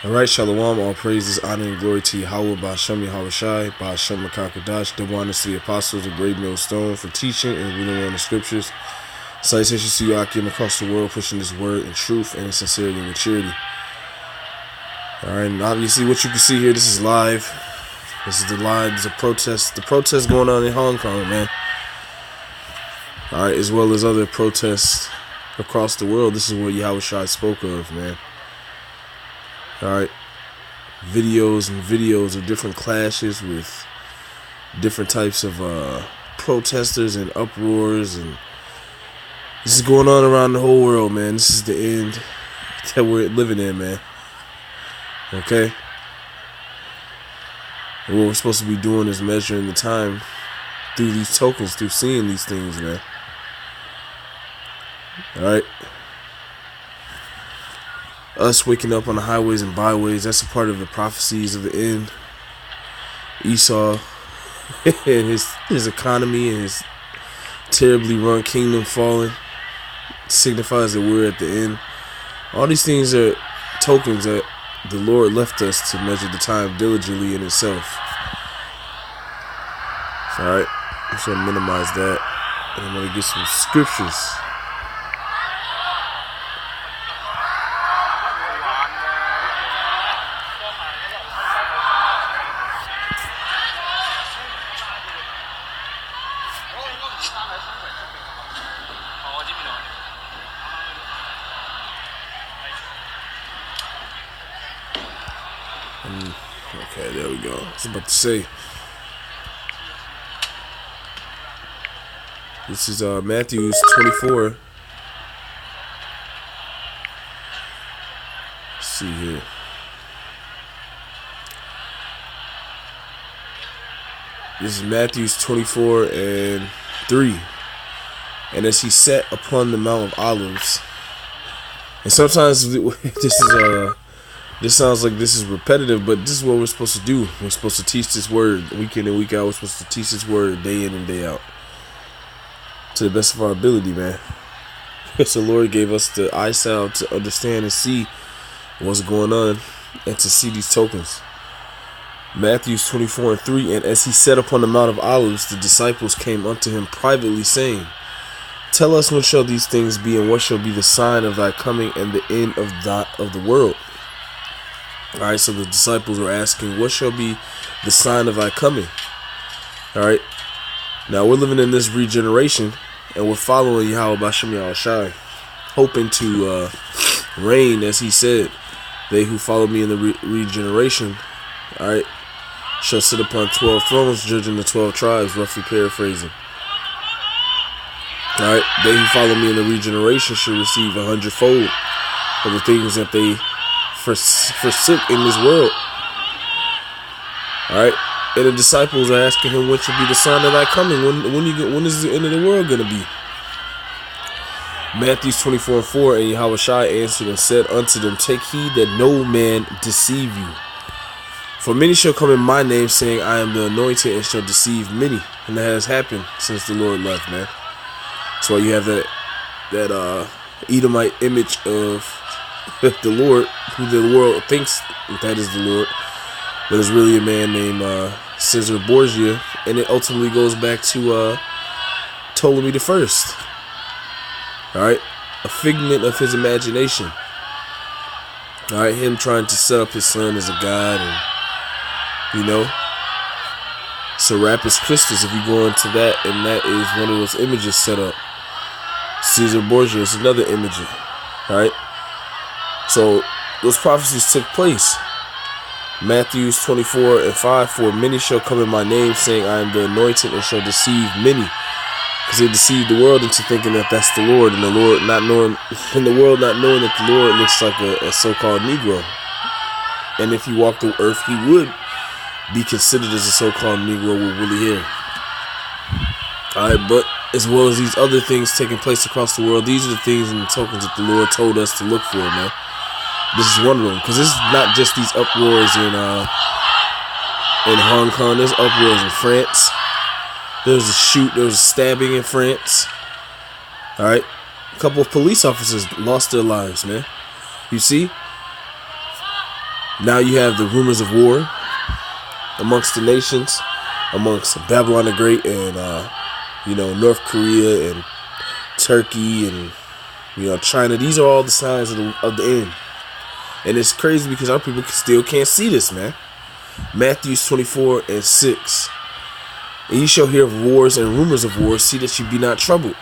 Alright, Shalom, all praises, honor, and glory to Yahweh, Ba'ashem Yahawashi, Ba'ashem Makakadash, double honors to the apostles of Great Millstone for teaching and reading on the scriptures. Salutations to you, Akim, across the world, pushing this word in truth and in sincerity and maturity. Alright, and obviously what you can see here, this is live. This is there's a protest, the protest going on in Hong Kong, man. Alright, as well as other protests across the world. This is what Yahawashi spoke of, man. Alright, videos and videos of different clashes with different types of protesters and uproars, and this is going on around the whole world, man. This is the end that we're living in, man. Okay? And what we're supposed to be doing is measuring the time through these tokens, through seeing these things, man. Alright? Us waking up on the highways and byways, that's a part of the prophecies of the end. Esau and his economy and his terribly run kingdom falling signifies that we're at the end. All these things are tokens that the Lord left us to measure the time diligently in itself. Alright, I'm just going to minimize that, and I'm going to get some scriptures. Okay, there we go. I was about to say. This is Matthew 24. Let's see here. This is Matthew 24 and 3. And as he sat upon the Mount of Olives. And sometimes this sounds like this is repetitive, but this is what we're supposed to do. We're supposed to teach this word week in and week out. We're supposed to teach this word day in and day out to the best of our ability, man. So the Lord gave us the eyesight to understand and see what's going on and to see these tokens. Matthew 24 and 3. And as he sat upon the Mount of Olives, the disciples came unto him privately, saying, Tell us, when shall these things be, and what shall be the sign of thy coming and the end of the world? Alright, so the disciples were asking, what shall be the sign of thy coming? Alright, now we're living in this regeneration, and we're following Yahweh Ba'ashem Yahawashi, hoping to reign, as he said. They who follow me in the regeneration, alright, shall sit upon 12 thrones, judging the 12 tribes, roughly paraphrasing. Alright, they who follow me in the regeneration shall receive 100-fold of the things that they forsook in this world. Alright, and the disciples are asking him, when should be the sign of thy coming? When is the end of the world going to be? Matthew 24 and 4. And Yahawashi answered and said unto them, Take heed that no man deceive you. For many shall come in my name, saying, I am the anointed, and shall deceive many. And that has happened since the Lord left, man. That's why you have that Edomite image of the Lord, who the world thinks that is the Lord, but it's really a man named Caesar Borgia, and it ultimately goes back to Ptolemy the First. Alright, a figment of his imagination. Alright, him trying to set up his son as a god, and Serapis Christus, if you go into that, and that is one of those images set up. Caesar Borgia is another image. Alright, so those prophecies took place. Matthew 24 and 5. For many shall come in my name, saying, I am the anointed, and shall deceive many. Because they deceived the world into thinking that that's the Lord, and the Lord not knowing, and the world not knowing that the Lord looks like a so-called Negro. And if he walked the earth, he would be considered as a so-called Negro with woolly hair. Alright, but as well as these other things taking place across the world, these are the things and the tokens that the Lord told us to look for, man. This is one of them, because this is not just these uproars in Hong Kong. There's uproars in France. There was a stabbing in France. Alright, a couple of police officers lost their lives, man. You see? Now you have the rumors of war amongst the nations, amongst Babylon the Great and North Korea and Turkey and China. These are all the signs of the end. And it's crazy because our people still can't see this, man. Matthew 24:6. And you shall hear of wars and rumors of wars. See that you be not troubled.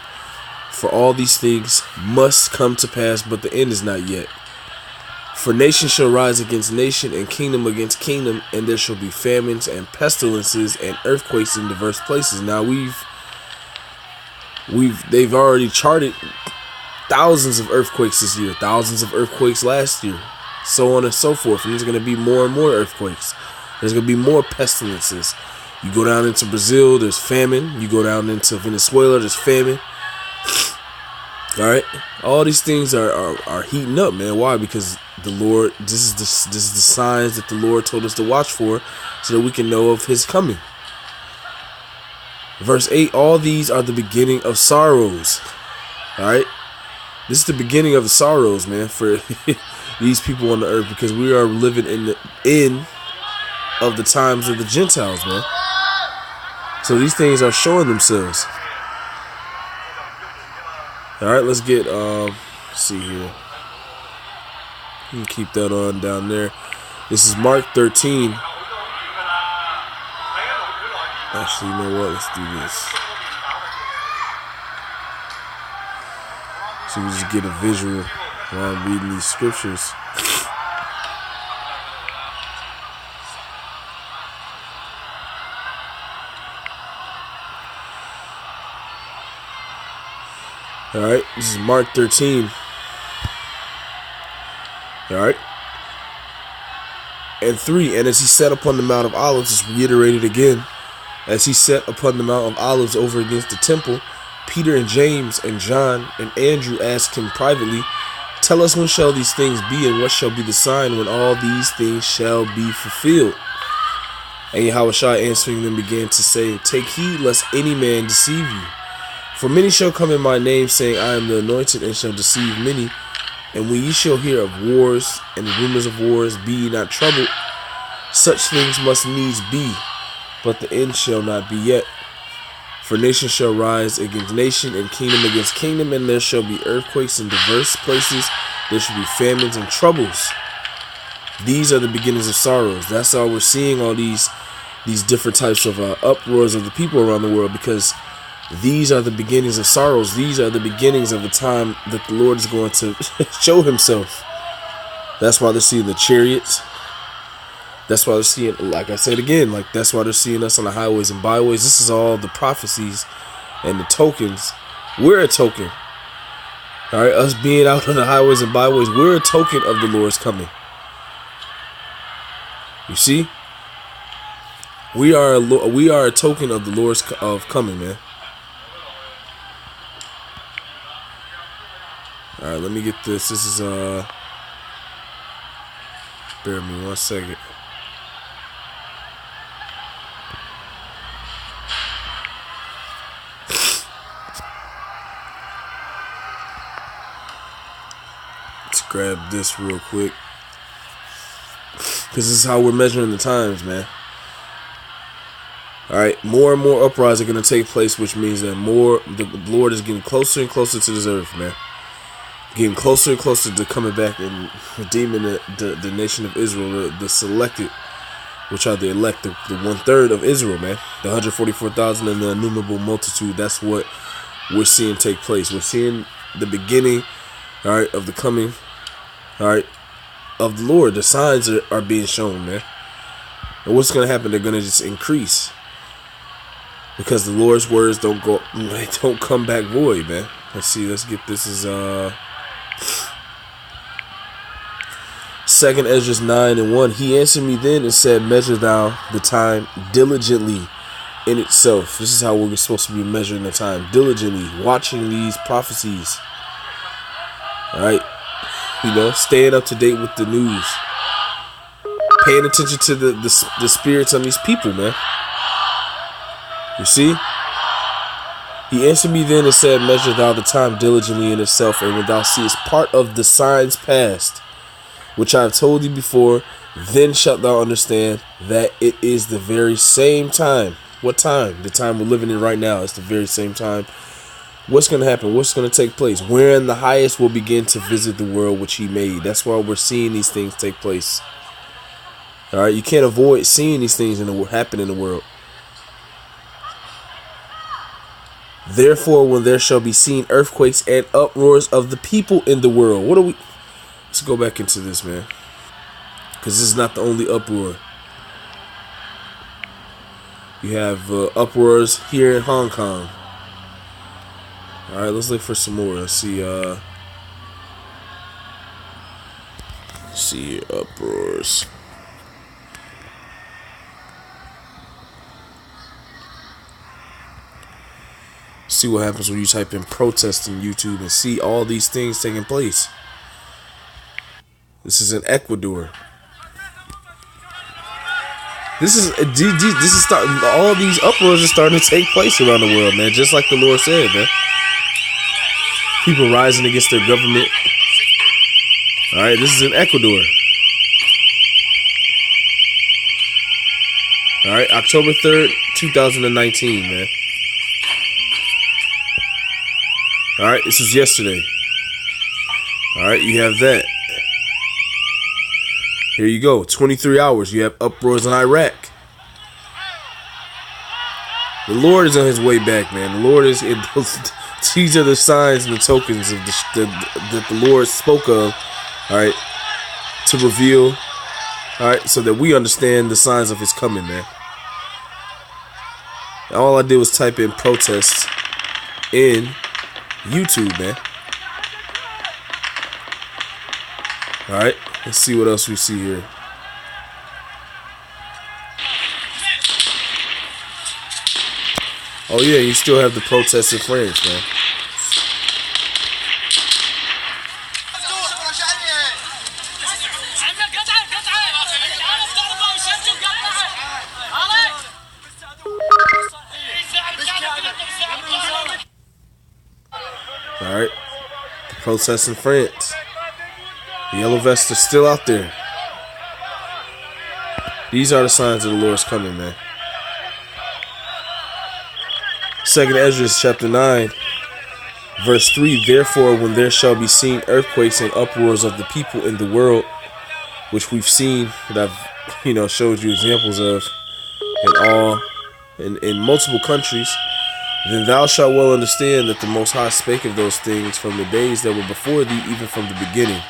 For all these things must come to pass, but the end is not yet. For nation shall rise against nation, and kingdom against kingdom, and there shall be famines and pestilences and earthquakes in diverse places. Now they've already charted thousands of earthquakes this year, thousands of earthquakes last year, so on and so forth. And there's going to be more and more earthquakes. There's going to be more pestilences. You go down into Brazil, there's famine. You go down into Venezuela, there's famine. All right, all these things are heating up, man. Why? Because the Lord, this is the signs that the Lord told us to watch for, so that we can know of His coming. Verse 8: all these are the beginning of sorrows. All right, this is the beginning of the sorrows, man, for these people on the earth, because we are living in the end of the times of the Gentiles, man. So these things are showing themselves. All right, let's get let's see here. You can keep that on down there. This is Mark 13. Actually, you know what? Let's do this. So we just get a visual while I'm reading these scriptures. Alright, this is Mark 13. Alright. And 3. And as he sat upon the Mount of Olives, it's reiterated again. As he sat upon the Mount of Olives over against the temple, Peter and James and John and Andrew asked him privately, tell us, when shall these things be, and what shall be the sign when all these things shall be fulfilled? And Yahushua answering them began to say, take heed lest any man deceive you. For many shall come in my name, saying, I am the anointed, and shall deceive many. And when ye shall hear of wars and rumors of wars, be ye not troubled. Such things must needs be, but the end shall not be yet. For nation shall rise against nation, and kingdom against kingdom, and there shall be earthquakes in diverse places. There shall be famines and troubles. These are the beginnings of sorrows. That's how we're seeing all these different types of uproars of the people around the world, because these are the beginnings of sorrows. These are the beginnings of the time that the Lord is going to show Himself. That's why they're seeing the chariots. That's why they're seeing, like I said again, that's why they're seeing us on the highways and byways. This is all the prophecies and the tokens. We're a token. All right, us being out on the highways and byways, we're a token of the Lord's coming. You see, we are a token of the Lord's coming, man. All right, let me get this. This is bear with me 1 second. Let's grab this real quick, because this is how we're measuring the times, man. All right, more and more uprisings are going to take place, which means that the Lord is getting closer and closer to this earth, man. Getting closer and closer to coming back and redeeming the nation of Israel, the selected, which are the elect, the 1/3 of Israel, man. The 144,000 and the innumerable multitude. That's what we're seeing take place. We're seeing the beginning, all right, of the coming, all right, of the Lord. The signs are being shown, man. And what's going to happen? They're going to just increase, because the Lord's words don't come back void, man. Let's see. Let's get this. Is 2nd Ezra 9:1. He answered me then and said, measure thou the time diligently in itself. This is how we're supposed to be measuring the time. Diligently watching these prophecies. All right. Staying up to date with the news. Paying attention to the spirits on these people, man. You see? He answered me then and said, measure thou the time diligently in itself, and when thou seest part of the signs past, which I have told thee before, Then shalt thou understand that it is the very same time. What time? The time we're living in right now. It's the very same time. What's going to happen? What's going to take place? Wherein the highest will begin to visit the world which he made. That's why we're seeing these things take place. All right, you can't avoid seeing these things happen in the world. Therefore, when there shall be seen earthquakes and uproars of the people in the world. What are we? Let's go back into this, man. Because this is not the only uproar. You have uproars here in Hong Kong. All right, let's look for some more. Let's see. See here, uproars. See what happens when you type in protest in YouTube and see all these things taking place. This is in Ecuador. This is starting. All these uproars are starting to take place around the world, man. Just like the Lord said, man. People rising against their government. All right, this is in Ecuador. All right, October 3rd, 2019, man. All right, this was yesterday. All right, you have that. Here you go. 23 hours. You have uproars in Iraq. The Lord is on his way back, man. The Lord is. These are the signs and the tokens of that the Lord spoke of. All right, to reveal. All right, so that we understand the signs of his coming, man. All I did was type in protests in YouTube, man. All right, let's see what else we see here. Oh yeah, you still have the protests in France, man. All right, the protests in France. The yellow vests are still out there. These are the signs of the Lord's coming, man. 2nd Ezra chapter 9, verse 3. Therefore, when there shall be seen earthquakes and uproars of the people in the world, which we've seen, that I've showed you examples of in multiple countries, then thou shalt well understand that the Most High spake of those things from the days that were before thee, even from the beginning.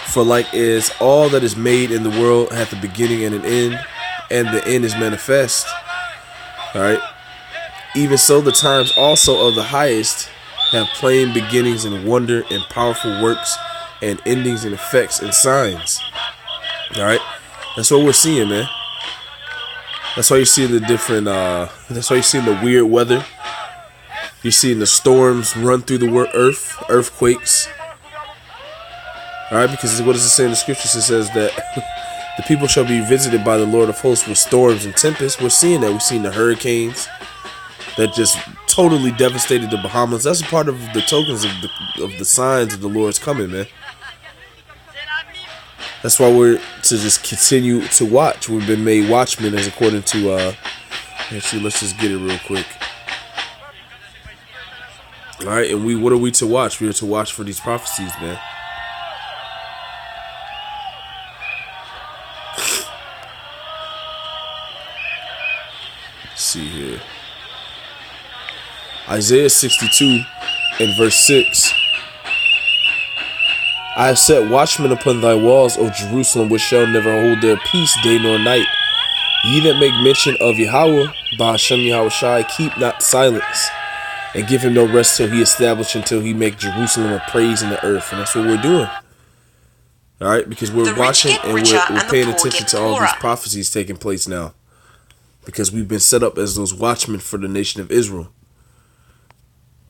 For like as all that is made in the world hath a beginning and an end, and the end is manifest. All right. Even so, the times also of the highest have plain beginnings and wonder and powerful works and endings and effects and signs. All right. That's what we're seeing, man. That's why you're seeing the different. That's why you're seeing the weird weather. You're seeing the storms run through the earth, earthquakes. All right, because what does it say in the scriptures? It says that the people shall be visited by the Lord of hosts with storms and tempests. We're seeing that. We've seen the hurricanes that just totally devastated the Bahamas. That's a part of the tokens of the signs of the Lord's coming, man. That's why we're to just continue to watch. We've been made watchmen, as according to actually, let's just get it real quick. All right, and what are we to watch? We are to watch for these prophecies, man. Let's see here. Isaiah 62 and verse 6. I have set watchmen upon thy walls, O Jerusalem, which shall never hold their peace day nor night. Ye that make mention of Yahweh, Ba'ashem Yahushai, keep not silence, and give him no rest till he establish, until he make Jerusalem a praise in the earth. And that's what we're doing. All right, because we're watching and we're paying attention to all these prophecies taking place now. Because we've been set up as those watchmen for the nation of Israel.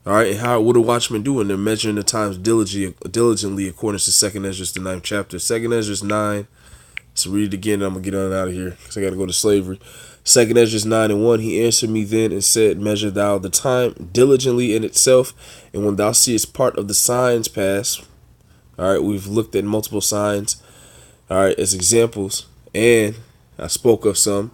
All right, and what are watchmen doing? They're measuring the times diligently according to 2nd Ezra, the 9th chapter. 2nd Ezra 9. Let's read it again. I'm going to get on out of here because I got to go to slavery. 2nd Ezra 9 and 1. He answered me then and said, measure thou the time diligently in itself, and when thou seest part of the signs pass. All right, we've looked at multiple signs. All right, as examples, and I spoke of some,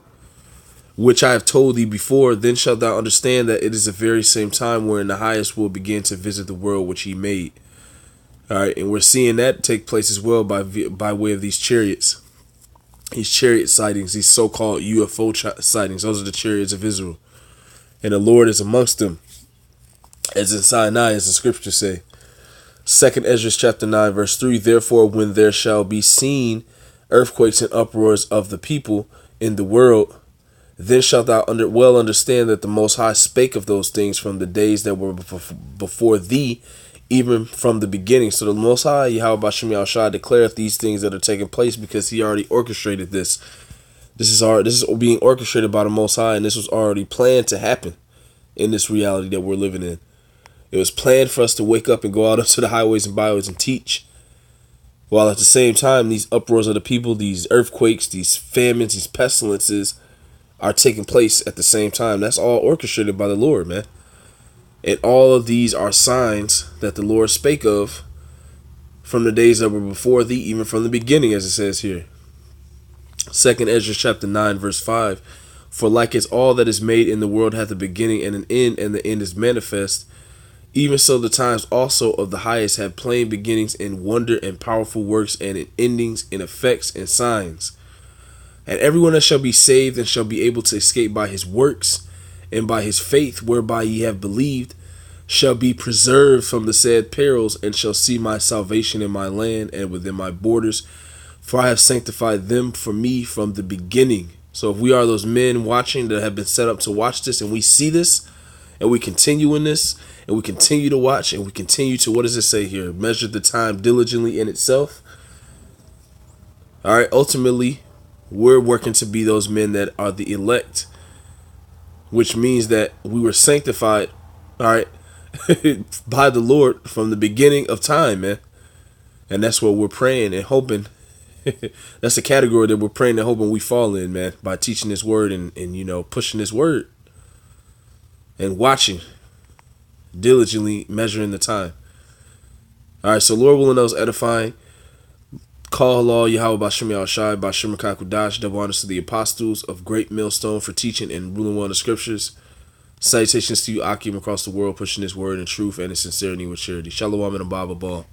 which I have told thee before, then shalt thou understand that it is the very same time wherein the highest will begin to visit the world which he made. All right, and we're seeing that take place as well by way of these chariots. These chariot sightings, these so-called UFO sightings, those are the chariots of Israel. And the Lord is amongst them, as in Sinai, as the scriptures say. 2nd Ezra chapter 9, verse 3, therefore when there shall be seen earthquakes and uproars of the people in the world, then shalt thou well understand that the Most High spake of those things from the days that were before thee, even from the beginning. So the Most High, Yahweh Bashim Yahushua, declareth these things that are taking place because he already orchestrated this. This is being orchestrated by the Most High, and this was already planned to happen in this reality that we're living in. It was planned for us to wake up and go out onto the highways and byways and teach, while at the same time, these uproars of the people, these earthquakes, these famines, these pestilences are taking place at the same time. That's all orchestrated by the Lord, man. And all of these are signs that the Lord spake of from the days that were before thee, even from the beginning, as it says here. 2nd Ezra chapter 9, verse 5. For like as all that is made in the world hath a beginning and an end, and the end is manifest, even so the times also of the highest have plain beginnings in wonder and powerful works, and in endings in effects and signs. And everyone that shall be saved and shall be able to escape by his works and by his faith whereby ye have believed shall be preserved from the said perils, and shall see my salvation in my land and within my borders, for I have sanctified them for me from the beginning. So if we are those men watching that have been set up to watch this, and we see this, and we continue in this, and we continue to watch, and we continue to, what does it say here? Measure the time diligently in itself. All right, ultimately, we're working to be those men that are the elect, which means that we were sanctified, all right, by the Lord from the beginning of time, man. And that's what we're praying and hoping. That's the category that we're praying and hoping we fall in, man, by teaching this word and pushing this word and watching, diligently measuring the time. All right, so Lord willing, those edifying. Call Allah Yahweh Bashim Yahushai Bashim Kakudash, double honors to the apostles of Great Millstone for teaching and ruling well in the scriptures. Salutations to you, Akim, across the world, pushing this word in truth and in sincerity with charity. Shalom and a Baba Ball.